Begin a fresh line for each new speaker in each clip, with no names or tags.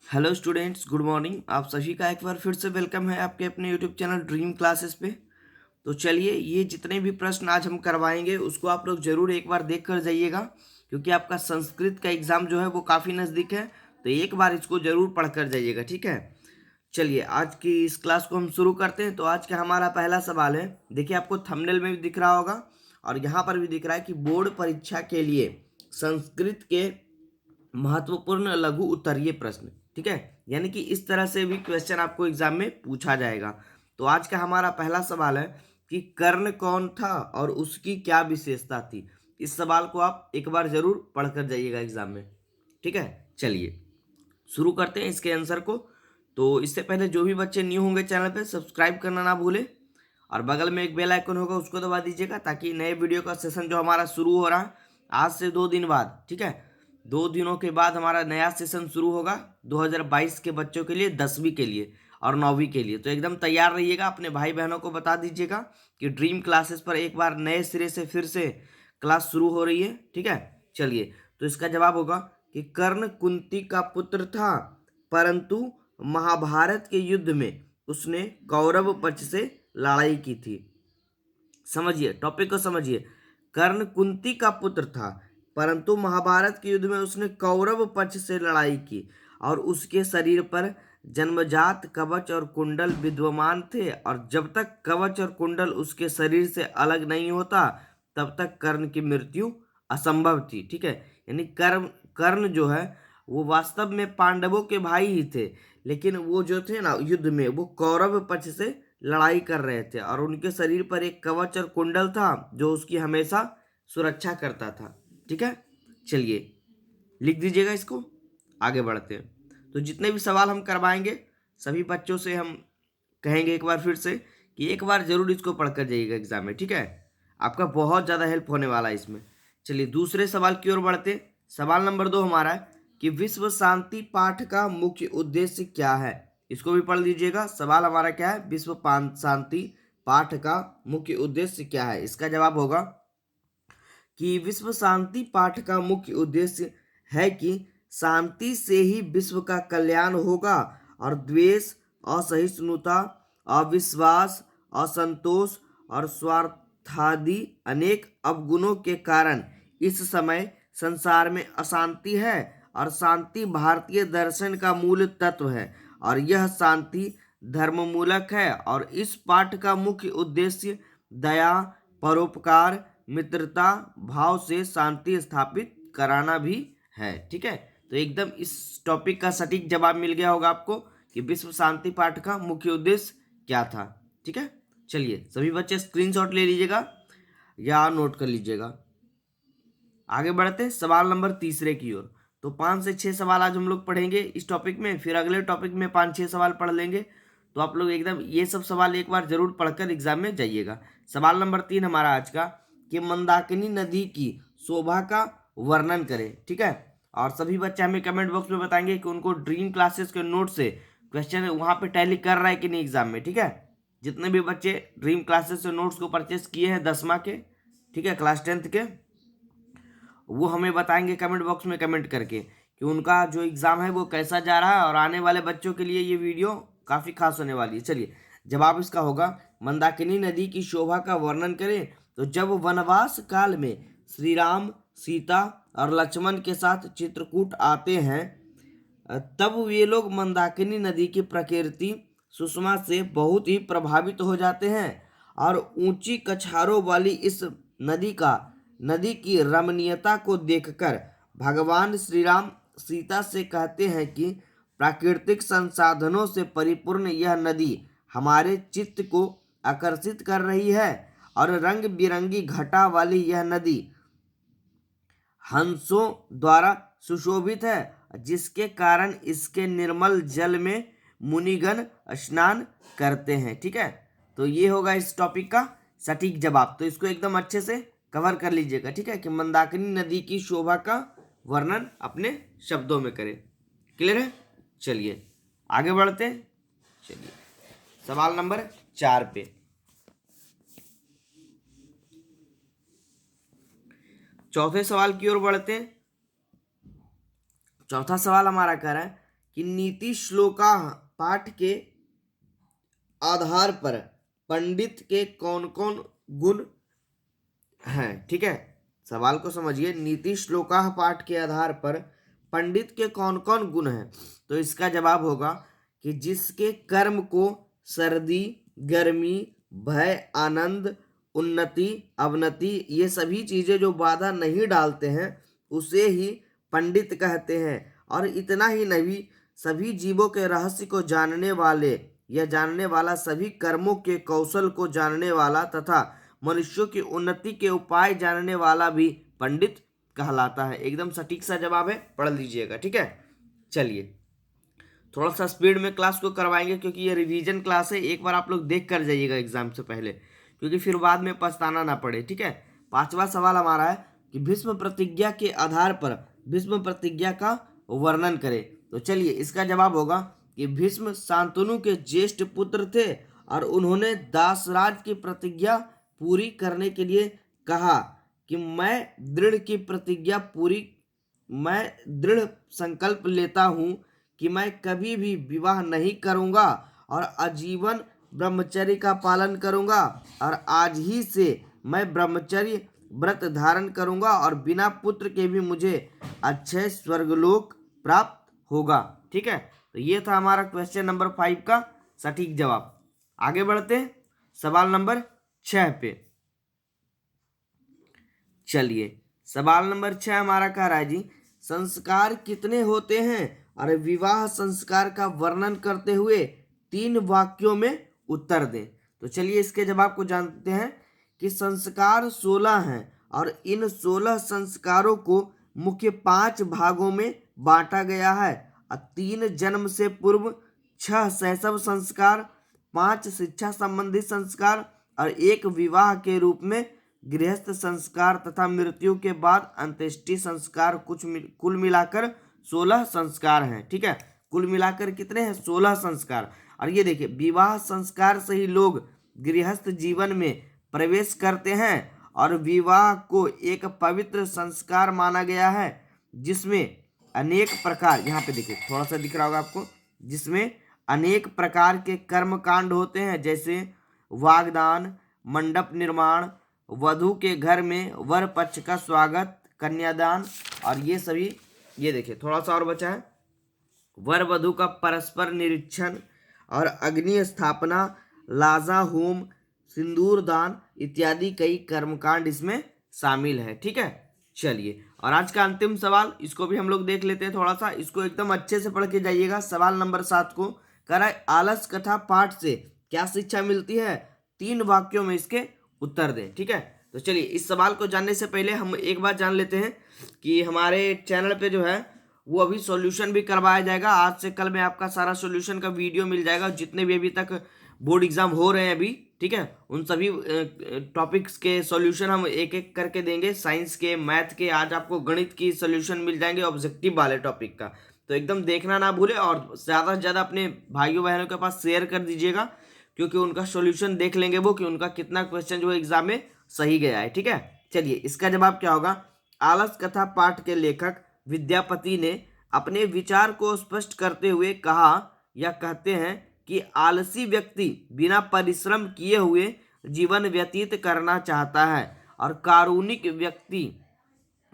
Hello students, good morning. आप सभी का एक बार फिर से वेलकम है आपके अपने यूट्यूब चैनल ड्रीम क्लासेस पे। तो चलिए, ये जितने भी प्रश्न आज हम करवाएंगे उसको आप लोग जरूर एक बार देख कर जाइएगा, क्योंकि आपका संस्कृत का एग्ज़ाम जो है वो काफ़ी नज़दीक है। तो एक बार इसको जरूर पढ़ कर जाइएगा, ठीक है। चलिए, आज की इस क्लास को हम शुरू करते हैं। तो आज का हमारा पहला सवाल है, देखिए आपको थंबनेल में भी दिख रहा होगा और यहाँ पर भी दिख रहा है कि बोर्ड परीक्षा के लिए संस्कृत के महत्वपूर्ण लघु उत्तरीय प्रश्न, ठीक है। यानी कि इस तरह से भी क्वेश्चन आपको एग्जाम में पूछा जाएगा। तो आज का हमारा पहला सवाल है कि कर्ण कौन था और उसकी क्या विशेषता थी। इस सवाल को आप एक बार जरूर पढ़कर जाइएगा एग्जाम में, ठीक है। चलिए शुरू करते हैं इसके आंसर को। तो इससे पहले जो भी बच्चे न्यू होंगे चैनल पे, सब्सक्राइब करना ना भूलें और बगल में एक बेल आइकन होगा उसको दबा दीजिएगा, ताकि नए वीडियो का सेशन जो हमारा शुरू हो रहा है आज से 2 दिन बाद, ठीक है, 2 दिनों के बाद हमारा नया सेशन शुरू होगा 2022 के बच्चों के लिए, 10वीं के लिए और 9वीं के लिए। तो एकदम तैयार रहिएगा, अपने भाई बहनों को बता दीजिएगा कि ड्रीम क्लासेस पर एक बार नए सिरे से फिर से क्लास शुरू हो रही है, ठीक है। चलिए, तो इसका जवाब होगा कि कर्ण कुंती का पुत्र था, परंतु महाभारत के युद्ध में उसने कौरव पक्ष से लड़ाई की थी। समझिए, टॉपिक को समझिए। कर्ण कुंती का पुत्र था, परंतु महाभारत के युद्ध में उसने कौरव पक्ष से लड़ाई की और उसके शरीर पर जन्मजात कवच और कुंडल विद्यमान थे, और जब तक कवच और कुंडल उसके शरीर से अलग नहीं होता तब तक कर्ण की मृत्यु असंभव थी, ठीक है। यानी कर्ण जो है वो वास्तव में पांडवों के भाई ही थे, लेकिन वो जो थे ना युद्ध में वो कौरव पक्ष से लड़ाई कर रहे थे और उनके शरीर पर एक कवच और कुंडल था जो उसकी हमेशा सुरक्षा करता था, ठीक है। चलिए लिख दीजिएगा इसको, आगे बढ़ते हैं। तो जितने भी सवाल हम करवाएंगे सभी बच्चों से हम कहेंगे एक बार फिर से कि एक बार जरूर इसको पढ़कर जाइएगा एग्जाम में, ठीक है। आपका बहुत ज़्यादा हेल्प होने वाला है इसमें। चलिए दूसरे सवाल की ओर बढ़ते हैं। सवाल नंबर 2 हमारा है कि विश्व शांति पाठ का मुख्य उद्देश्य क्या है। इसको भी पढ़ लीजिएगा। सवाल हमारा क्या है, विश्व शांति पाठ का मुख्य उद्देश्य क्या है। इसका जवाब होगा कि विश्व शांति पाठ का मुख्य उद्देश्य है कि शांति से ही विश्व का कल्याण होगा और द्वेष, असहिष्णुता, अविश्वास, असंतोष और स्वार्थादि अनेक अवगुणों के कारण इस समय संसार में अशांति है, और शांति भारतीय दर्शन का मूल तत्व है और यह शांति धर्ममूलक है। और इस पाठ का मुख्य उद्देश्य दया, परोपकार, मित्रता भाव से शांति स्थापित कराना भी है, ठीक है। तो एकदम इस टॉपिक का सटीक जवाब मिल गया होगा आपको कि विश्व शांति पाठ का मुख्य उद्देश्य क्या था, ठीक है। चलिए सभी बच्चे स्क्रीनशॉट ले लीजिएगा या नोट कर लीजिएगा। आगे बढ़ते हैं सवाल नंबर तीसरे की ओर। तो 5 से 6 सवाल आज हम लोग पढ़ेंगे इस टॉपिक में, फिर अगले टॉपिक में 5-6 सवाल पढ़ लेंगे। तो आप लोग एकदम ये सब सवाल एक बार जरूर पढ़कर एग्जाम में जाइएगा। सवाल नंबर 3 हमारा आज का कि मंदाकिनी नदी की शोभा का वर्णन करें, ठीक है। और सभी बच्चे हमें कमेंट बॉक्स में बताएंगे कि उनको ड्रीम क्लासेस के नोट से क्वेश्चन वहाँ पे टैली कर रहा है कि नहीं एग्जाम में, ठीक है। जितने भी बच्चे ड्रीम क्लासेस से नोट्स को परचेस किए हैं 10वां के, ठीक है, क्लास 10th के, वो हमें बताएंगे कमेंट बॉक्स में कमेंट करके कि उनका जो एग्ज़ाम है वो कैसा जा रहा है, और आने वाले बच्चों के लिए ये वीडियो काफ़ी खास होने वाली है। चलिए जवाब इसका होगा मंदाकिनी नदी की शोभा का वर्णन करें। तो जब वनवास काल में श्री राम, सीता और लक्ष्मण के साथ चित्रकूट आते हैं तब वे लोग मंदाकिनी नदी की प्रकृति सुषमा से बहुत ही प्रभावित हो जाते हैं, और ऊंची कछारों वाली इस नदी की रमणीयता को देखकर भगवान श्री राम सीता से कहते हैं कि प्राकृतिक संसाधनों से परिपूर्ण यह नदी हमारे चित्त को आकर्षित कर रही है, और रंग बिरंगी घटा वाली यह नदी हंसों द्वारा सुशोभित है, जिसके कारण इसके निर्मल जल में मुनिगण स्नान करते हैं, ठीक है। तो ये होगा इस टॉपिक का सटीक जवाब। तो इसको एकदम अच्छे से कवर कर लीजिएगा, ठीक है, कि मंदाकिनी नदी की शोभा का वर्णन अपने शब्दों में करें। क्लियर है। चलिए आगे बढ़ते हैं। चलिए सवाल नंबर 4 पे। चौथे सवाल की ओर बढ़ते हैं। चौथा सवाल हमारा कह रहा है कि नीति श्लोका पाठ के आधार पर पंडित के कौन कौन गुण हैं। ठीक है, सवाल को समझिए। नीति श्लोका पाठ के आधार पर पंडित के कौन कौन गुण हैं, तो इसका जवाब होगा कि जिसके कर्म को सर्दी, गर्मी, भय, आनंद, उन्नति, अवनति ये सभी चीजें जो बाधा नहीं डालते हैं उसे ही पंडित कहते हैं। और इतना ही नहीं, सभी जीवों के रहस्य को जानने वाले या जानने वाला, सभी कर्मों के कौशल को जानने वाला तथा मनुष्यों की उन्नति के उपाय जानने वाला भी पंडित कहलाता है। एकदम सटीक सा जवाब है, पढ़ लीजिएगा। ठीक है, चलिए थोड़ा सा स्पीड में क्लास को करवाएंगे क्योंकि ये रिवीजन क्लास है। एक बार आप लोग देख कर जाइएगा एग्जाम से पहले, क्योंकि फिर बाद में पछताना ना पड़े। ठीक है, 5वां सवाल हमारा है कि भीष्म प्रतिज्ञा के आधार पर भीष्म प्रतिज्ञा का वर्णन करें। तो चलिए इसका जवाब होगा कि भीष्म शांतनु के ज्येष्ठ पुत्र थे और उन्होंने दासराज की प्रतिज्ञा पूरी करने के लिए कहा कि मैं दृढ़ संकल्प लेता हूं कि मैं कभी भी विवाह नहीं करूंगा और आजीवन ब्रह्मचर्य का पालन करूंगा, और आज ही से मैं ब्रह्मचर्य व्रत धारण करूंगा और बिना पुत्र के भी मुझे अक्षय स्वर्गलोक प्राप्त होगा। ठीक है, तो ये था हमारा क्वेश्चन नंबर 5 का सटीक जवाब। आगे बढ़ते हैं सवाल नंबर 6 पे। चलिए सवाल नंबर 6 हमारा कह रहा है जी, संस्कार कितने होते हैं? और विवाह संस्कार का वर्णन करते हुए 3 वाक्यों में उत्तर दें। तो चलिए इसके जवाब को जानते हैं कि संस्कार 16 हैं और इन 16 संस्कारों को मुख्य 5 भागों में बांटा गया है। 3 जन्म से पूर्व, 6 शैशव संस्कार, 5 शिक्षा संबंधी संस्कार और 1 विवाह के रूप में गृहस्थ संस्कार तथा मृत्यु के बाद अंत्येष्टि संस्कार। कुल मिलाकर 16 संस्कार हैं। ठीक है, कुल मिलाकर कितने हैं? 16 संस्कार। और ये देखिए, विवाह संस्कार से ही लोग गृहस्थ जीवन में प्रवेश करते हैं और विवाह को एक पवित्र संस्कार माना गया है जिसमें अनेक प्रकार, यहाँ पे देखिए थोड़ा सा दिख रहा होगा आपको, जिसमें अनेक प्रकार के कर्म कांड होते हैं, जैसे वागदान, मंडप निर्माण, वधू के घर में वर पक्ष का स्वागत, कन्यादान और ये सभी। ये देखिए थोड़ा सा और बचा है, वर वधू का परस्पर निरीक्षण और अग्नि स्थापना, लाजा होम, सिंदूर दान इत्यादि कई कर्मकांड इसमें शामिल है। ठीक है, चलिए और आज का अंतिम सवाल, इसको भी हम लोग देख लेते हैं थोड़ा सा, इसको एकदम अच्छे से पढ़ के जाइएगा। सवाल नंबर 7 को कह रहा है, आलस कथा पाठ से क्या शिक्षा मिलती है? 3 वाक्यों में इसके उत्तर दें। ठीक है, तो चलिए इस सवाल को जानने से पहले हम एक बात जान लेते हैं कि हमारे चैनल पे जो है वो अभी सॉल्यूशन भी करवाया जाएगा। आज से कल में आपका सारा सॉल्यूशन का वीडियो मिल जाएगा, जितने भी अभी तक बोर्ड एग्जाम हो रहे हैं अभी। ठीक है, उन सभी टॉपिक्स के सॉल्यूशन हम एक एक करके देंगे, साइंस के, मैथ के, आज आपको गणित की सॉल्यूशन मिल जाएंगे ऑब्जेक्टिव वाले टॉपिक का। तो एकदम देखना ना भूले और ज़्यादा से ज़्यादा अपने भाइयों बहनों के पास शेयर कर दीजिएगा, क्योंकि उनका सॉल्यूशन देख लेंगे वो कि उनका कितना क्वेश्चन जो है एग्जाम में सही गया है। ठीक है, चलिए इसका जवाब क्या होगा? आलस कथा पाठ के लेखक विद्यापति ने अपने विचार को स्पष्ट करते हुए कहा या कहते हैं कि आलसी व्यक्ति बिना परिश्रम किए हुए जीवन व्यतीत करना चाहता है और कारुणिक व्यक्ति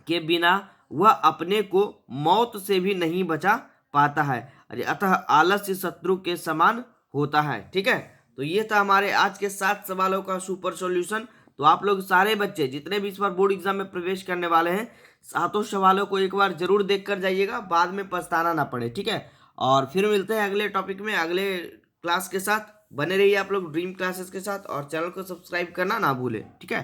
के बिना वह अपने को मौत से भी नहीं बचा पाता है, अतः आलस्य शत्रु के समान होता है। ठीक है, तो ये था हमारे आज के 7 सवालों का सुपर सॉल्यूशन। तो आप लोग सारे बच्चे जितने भी इस बार बोर्ड एग्जाम में प्रवेश करने वाले हैं, 7 सवालों को एक बार जरूर देख कर जाइएगा, बाद में पछताना ना पड़े। ठीक है, और फिर मिलते हैं अगले टॉपिक में, अगले क्लास के साथ। बने रहिए आप लोग ड्रीम क्लासेस के साथ और चैनल को सब्सक्राइब करना ना भूलें। ठीक है।